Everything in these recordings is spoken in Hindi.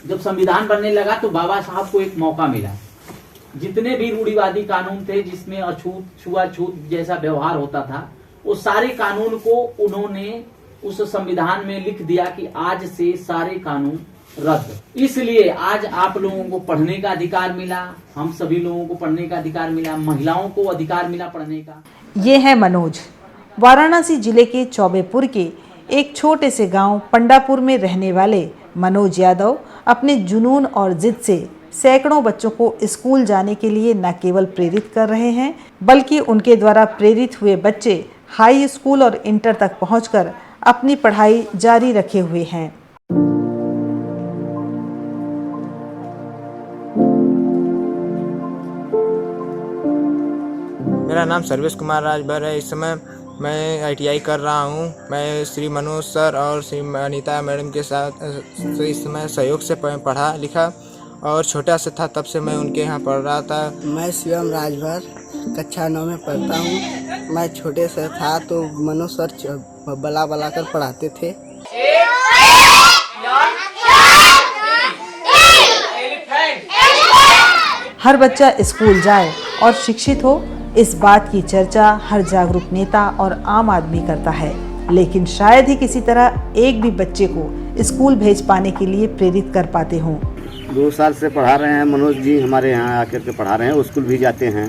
जब संविधान बनने लगा तो बाबा साहब को एक मौका मिला, जितने भी रूढ़िवादी कानून थे जिसमें अछूत छुआछूत जैसा व्यवहार होता था, वो सारे कानून को उन्होंने उस संविधान में लिख दिया कि आज से सारे कानून रद्द। इसलिए आज आप लोगों को पढ़ने का अधिकार मिला, हम सभी लोगों को पढ़ने का अधिकार मिला, महिलाओं को अधिकार मिला पढ़ने का। ये है मनोज, वाराणसी जिले के चौबेपुर के एक छोटे से गांव पंडापुर में रहने वाले मनोज यादव अपने जुनून और जिद से सैकड़ों बच्चों को स्कूल जाने के लिए न केवल प्रेरित कर रहे हैं, बल्कि उनके द्वारा प्रेरित हुए बच्चे हाई स्कूल और इंटर तक पहुंचकर अपनी पढ़ाई जारी रखे हुए हैं। मेरा नाम सर्वेश कुमार राजभर है। इस समय मैं ITI कर रहा हूँ। मैं श्री मनोज सर और श्री अनीता मैडम के साथ इस समय सहयोग से पढ़ा लिखा और छोटा से था तब से मैं उनके यहाँ पढ़ रहा था। मैं शिवम राजभर कक्षा 9 में पढ़ता हूँ। मैं छोटे से था तो मनोज सर बला कर पढ़ाते थे। हर बच्चा स्कूल जाए और शिक्षित हो, इस बात की चर्चा हर जागरूक नेता और आम आदमी करता है, लेकिन शायद ही किसी तरह एक भी बच्चे को स्कूल भेज पाने के लिए प्रेरित कर पाते हों। 2 साल से पढ़ा रहे हैं मनोज जी, हमारे यहाँ आकर के पढ़ा रहे हैं। स्कूल भी जाते हैं,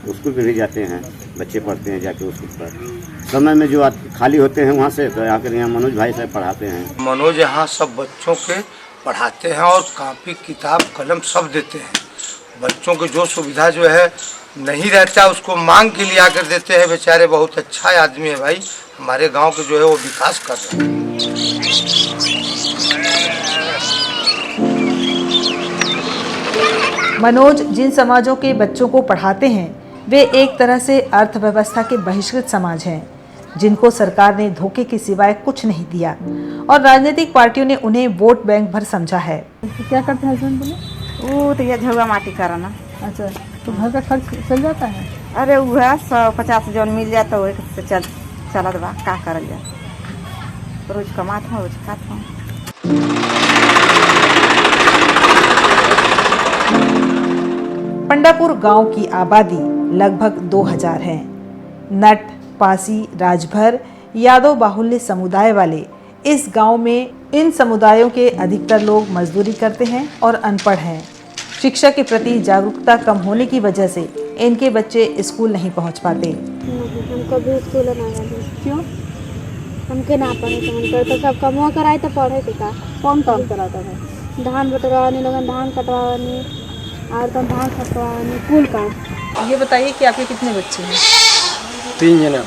स्कूल पे भी जाते हैं, बच्चे पढ़ते हैं जाके स्कूल पर। समय में जो खाली होते हैं वहाँ से तो आकर यहाँ मनोज भाई साहब पढ़ाते हैं। मनोज यहाँ सब बच्चों के पढ़ाते हैं और कापी किताब कलम सब देते हैं। बच्चों को जो सुविधा जो है नहीं रहता उसको मांग के लिए आकर देते हैं। बेचारे बहुत अच्छा आदमी है भाई, हमारे गांव के जो है वो विकास कर रहे हैं। मनोज जिन समाजों के बच्चों को पढ़ाते हैं वे एक तरह से अर्थव्यवस्था के बहिष्कृत समाज हैं, जिनको सरकार ने धोखे के सिवाय कुछ नहीं दिया और राजनीतिक पार्टियों ने उन्हें वोट बैंक भर समझा है। क्या करते हैं हस्बैंड बोले? वो तो ये झुआ माटी कराना। अच्छा, तो घर का खर्च चल जाता है? अरे वह 150 जौन मिल जाता है वही चलत बा, का करल जाए, रोज कमात हूँ रोज खात हूँ। पंडापुर गांव की आबादी लगभग 2000 है। नट, पासी, राजभर, यादव बाहुल्य समुदाय वाले इस गांव में इन समुदायों के अधिकतर लोग मजदूरी करते हैं और अनपढ़ हैं। शिक्षा के प्रति जागरूकता कम होने की वजह से इनके बच्चे स्कूल नहीं पहुंच पाते। हमको भी स्कूल ना जाते। क्यों? हमके ना पढ़े तो हम तो सब कमवा कराए तो पढ़े थे का। कौन काम कराता था? धान बटवानी, लोगन धान कटवानी और तो धान कटवानी, कुल काम। ये बताइए कि आपके कितने बच्चे हैं? 3 जने हो।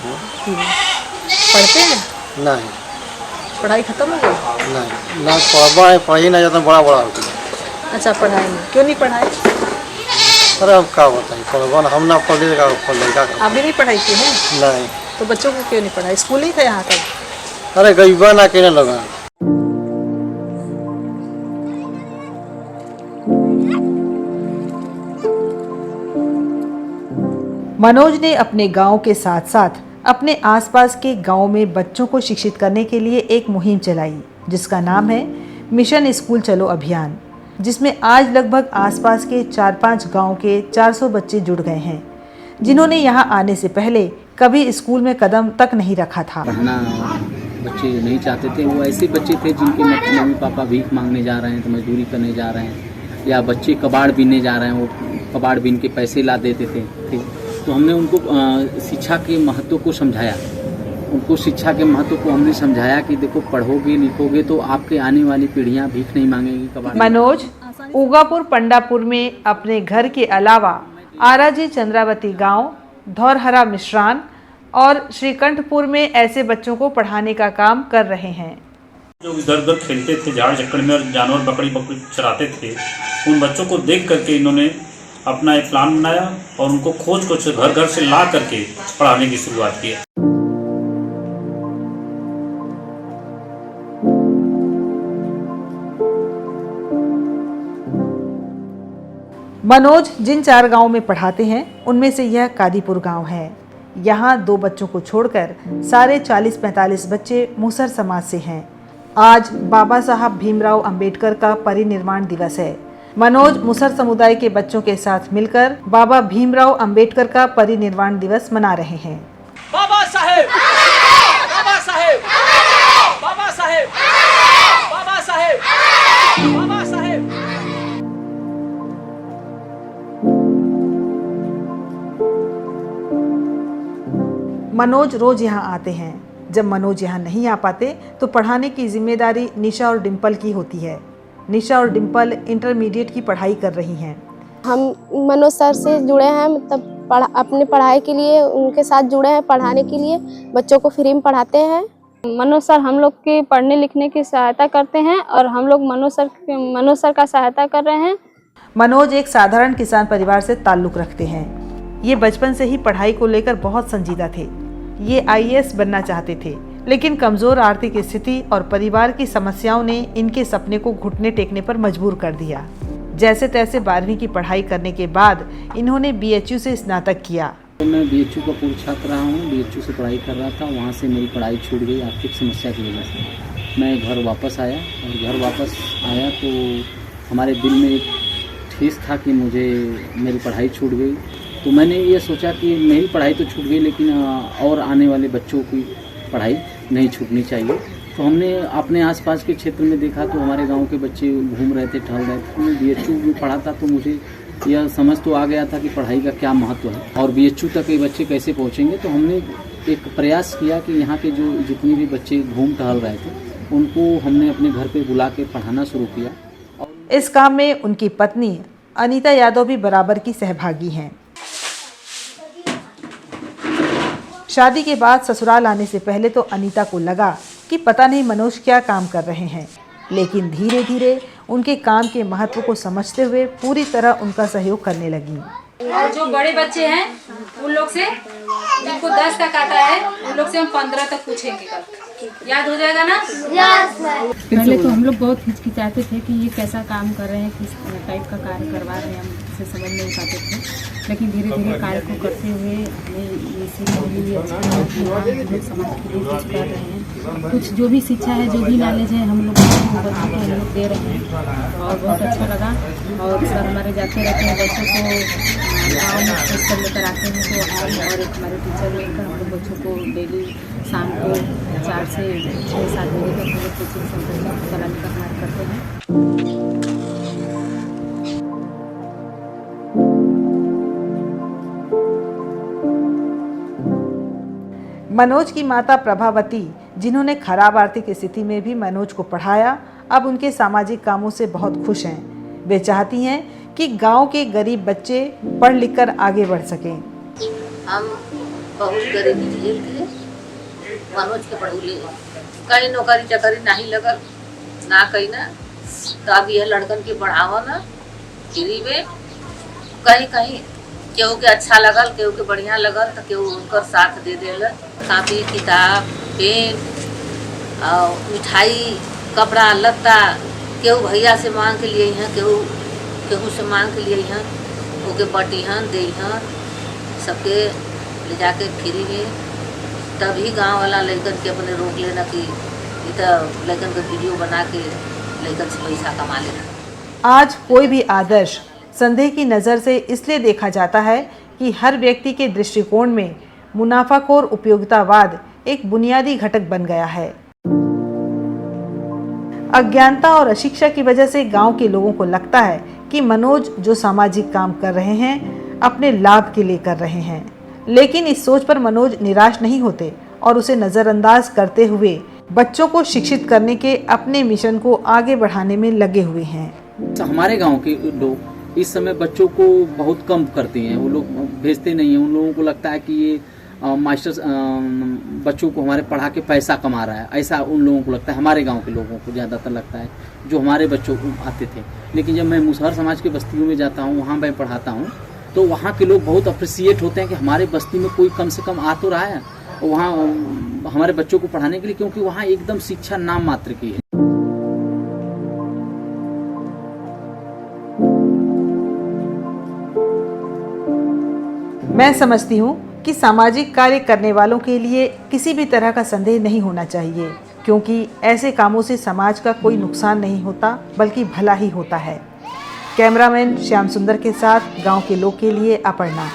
पढ़ते हैं? नहीं। पढ़ाई खत्म हो गई? नहीं ना, पढ़ाई ना जाता बड़ा होती है। अच्छा, पढ़ाई नहीं, क्यों नहीं पढ़ाई? अरे हम क्या बताइए, पढ़वा हम ना पढ़े का आप भी नहीं पढ़ाई की है? नहीं। तो बच्चों को क्यों नहीं पढ़ाई? स्कूल ही था यहाँ तक? अरे गरीबा ना कहने लगा। मनोज ने अपने गांव के साथ साथ अपने आसपास के गांव में बच्चों को शिक्षित करने के लिए एक मुहिम चलाई, जिसका नाम है मिशन स्कूल चलो अभियान, जिसमें आज लगभग आसपास के 4-5 गांव के 400 बच्चे जुड़ गए हैं, जिन्होंने यहां आने से पहले कभी स्कूल में कदम तक नहीं रखा था। पढ़ना बच्चे नहीं चाहते थे। वो ऐसे बच्चे थे जिनके मम्मी पापा भीख मांगने जा रहे हैं, तो मजदूरी करने जा रहे हैं, या बच्चे कबाड़ बीनने जा रहे हैं, वो कबाड़ बीन के पैसे ला देते थे। तो हमने उनको शिक्षा के महत्व को समझाया, उनको शिक्षा के महत्व को हमने समझाया कि देखो पढ़ोगे लिखोगे तो आपके आने वाली पीढ़ियां भीख नहीं मांगेगी, कबाड़। मनोज उगापुर पंडापुर में अपने घर के अलावा आराजी चंद्रावती गांव, धौरहरा मिश्रान और श्रीकंठपुर में ऐसे बच्चों को पढ़ाने का काम कर रहे हैं। जो इधर उधर खेलते थे झाड़ झक्कड़ में और जानवर बकरी चराते थे, उन बच्चों को देख करके इन्होंने अपना एक प्लान बनाया और उनको खोज घर घर से ला करके पढ़ाने की शुरुआत की। मनोज जिन 4 गांवों में पढ़ाते हैं उनमें से यह कादीपुर गांव है। यहाँ 2 बच्चों को छोड़कर सारे 40-45 बच्चे मूसर समाज से हैं। आज बाबा साहब भीमराव अंबेडकर का परिनिर्वाण दिवस है। मनोज मुसहर समुदाय के बच्चों के साथ मिलकर बाबा भीमराव अंबेडकर का परिनिर्वाण दिवस मना रहे हैं। बाबा साहेब, बाबा साहेब, बाबा साहेब, बाबा साहेब, बाबा साहेब। मनोज रोज यहाँ आते हैं। जब मनोज यहाँ नहीं आ पाते तो पढ़ाने की जिम्मेदारी निशा और डिम्पल की होती है। निशा और डिम्पल इंटरमीडिएट की पढ़ाई कर रही हैं। हम मनोज सर से जुड़े हैं, मतलब अपने पढ़ाई के लिए उनके साथ जुड़े हैं, पढ़ाने के लिए बच्चों को फ्री में पढ़ाते हैं। मनोज सर हम लोग की पढ़ने लिखने की सहायता करते हैं और हम लोग मनोज सर का सहायता कर रहे हैं। मनोज एक साधारण किसान परिवार से ताल्लुक़ रखते हैं। ये बचपन से ही पढ़ाई को लेकर बहुत संजीदा थे। ये IAS बनना चाहते थे, लेकिन कमज़ोर आर्थिक स्थिति और परिवार की समस्याओं ने इनके सपने को घुटने टेकने पर मजबूर कर दिया। जैसे तैसे 12वीं की पढ़ाई करने के बाद इन्होंने BHU से स्नातक किया। मैं BHU का पूर्व छात्र रहा हूँ। BHU से पढ़ाई कर रहा था, वहाँ से मेरी पढ़ाई छूट गई आर्थिक समस्या की वजह से। मैं घर वापस आया और घर वापस आया तो हमारे दिल में एक ठेस था कि मेरी पढ़ाई छूट गई। तो मैंने ये सोचा कि मेरी पढ़ाई तो छूट गई, लेकिन और आने वाले बच्चों की पढ़ाई नहीं छूटनी चाहिए। तो हमने अपने आसपास के क्षेत्र में देखा तो हमारे गांव के बच्चे घूम रहे थे, टहल रहे थे। मैं BHU में पढ़ा था तो मुझे यह समझ तो आ गया था कि पढ़ाई का क्या महत्व है और BHU तक ये बच्चे कैसे पहुंचेंगे। तो हमने एक प्रयास किया कि यहाँ के जो जितने भी बच्चे घूम टहल रहे थे उनको हमने अपने घर पर बुला के पढ़ाना शुरू किया। इस काम में उनकी पत्नी अनीता यादव भी बराबर की सहभागी हैं। शादी के बाद ससुराल आने से पहले तो अनीता को लगा कि पता नहीं मनोज क्या काम कर रहे हैं, लेकिन धीरे धीरे उनके काम के महत्व को समझते हुए पूरी तरह उनका सहयोग करने लगी। और जो बड़े बच्चे हैं उन लोग से, जिनको 10 तक आता है उन लोग से हम 15 तक पूछेंगे। कल याद हो जाएगा ना? पहले तो हम लोग बहुत हिचकिचाते थे कि ये कैसा काम कर रहे हैं, किस टाइप का कार्य करवा रहे हैं, हम इसे समझ नहीं पाते थे। लेकिन धीरे धीरे कार्य को करते हुए हमें ये सीख मिली अच्छा लगा कि हाँ हम लोग समाज के लिए कुछ कर रहे हैं। कुछ जो भी शिक्षा है, जो भी नॉलेज है हम लोग बच्चों को हम लोग दे रहे हैं और बहुत अच्छा लगा। और सर हमारे जाते रहते हैं बच्चों को गाँव में कर लेकर आते हैं, तो हम और एक हमारे टीचर मिलकर हम लोग बच्चों को डेली शाम को 4 से 6-7 बजे तक हम लोग कोचिंग सेंटर में चलाने का कार्य करते हैं। मनोज की माता प्रभावती, जिन्होंने खराब आर्थिक स्थिति में भी मनोज को पढ़ाया, अब उनके सामाजिक कामों से बहुत खुश हैं। वे चाहती हैं कि गांव के गरीब बच्चे पढ़ लिख कर आगे बढ़ सकें। हम बहुत गरीबी झेल के मनोज के पढ़ौले, कहीं नौकरी चाकरी नहीं लगल ना कहीं ना, तो अब यह लड़कन के पढ़ावा ना फ्री में, कहीं कहीं केहू के अच्छा लगल, केहू के बढ़िया लगल तो केहू उनकर साथ दे देल। कापी किताब पेन और मिठाई कपड़ा लत्ता केहू भैया से मांग के लिए हैं, केहू से मांग के लिए हैं, ओके बटिहन देहन सबके ले जाके फ्री में। तभी गांव वाला लड़कन के अपने रोक लेना कि लड़कन का वीडियो बना के लड़कन से पैसा कमा लेना। आज कोई भी आदर्श संदेह की नज़र से इसलिए देखा जाता है कि हर व्यक्ति के दृष्टिकोण में मुनाफाखोर उपयोगितावाद एक बुनियादी घटक बन गया है। अज्ञानता और अशिक्षा की वजह से गांव के लोगों को लगता है कि मनोज जो सामाजिक काम कर रहे हैं अपने लाभ के लिए कर रहे हैं, लेकिन इस सोच पर मनोज निराश नहीं होते और उसे नज़रअंदाज करते हुए बच्चों को शिक्षित करने के अपने मिशन को आगे बढ़ाने में लगे हुए हैं। हमारे गांव के लोग इस समय बच्चों को बहुत कम करते हैं, वो लोग भेजते नहीं हैं। उन लोगों को लगता है कि ये मास्टर बच्चों को हमारे पढ़ा के पैसा कमा रहा है, ऐसा उन लोगों को लगता है। हमारे गांव के लोगों को ज़्यादातर लगता है, जो हमारे बच्चों को आते थे। लेकिन जब मैं मुसहर समाज के बस्तियों में जाता हूँ, वहाँ मैं पढ़ाता हूँ, तो वहाँ के लोग बहुत अप्रिसिएट होते हैं कि हमारे बस्ती में कोई कम से कम आ तो रहा है वहाँ हमारे बच्चों को पढ़ाने के लिए, क्योंकि वहाँ एकदम शिक्षा नाम मात्र की है। मैं समझती हूँ कि सामाजिक कार्य करने वालों के लिए किसी भी तरह का संदेह नहीं होना चाहिए। क्योंकि ऐसे कामों से समाज का कोई नुकसान नहीं होता बल्कि भला ही होता है। कैमरामैन श्याम सुंदर के साथ गांव के लोग के लिए अपर्णा।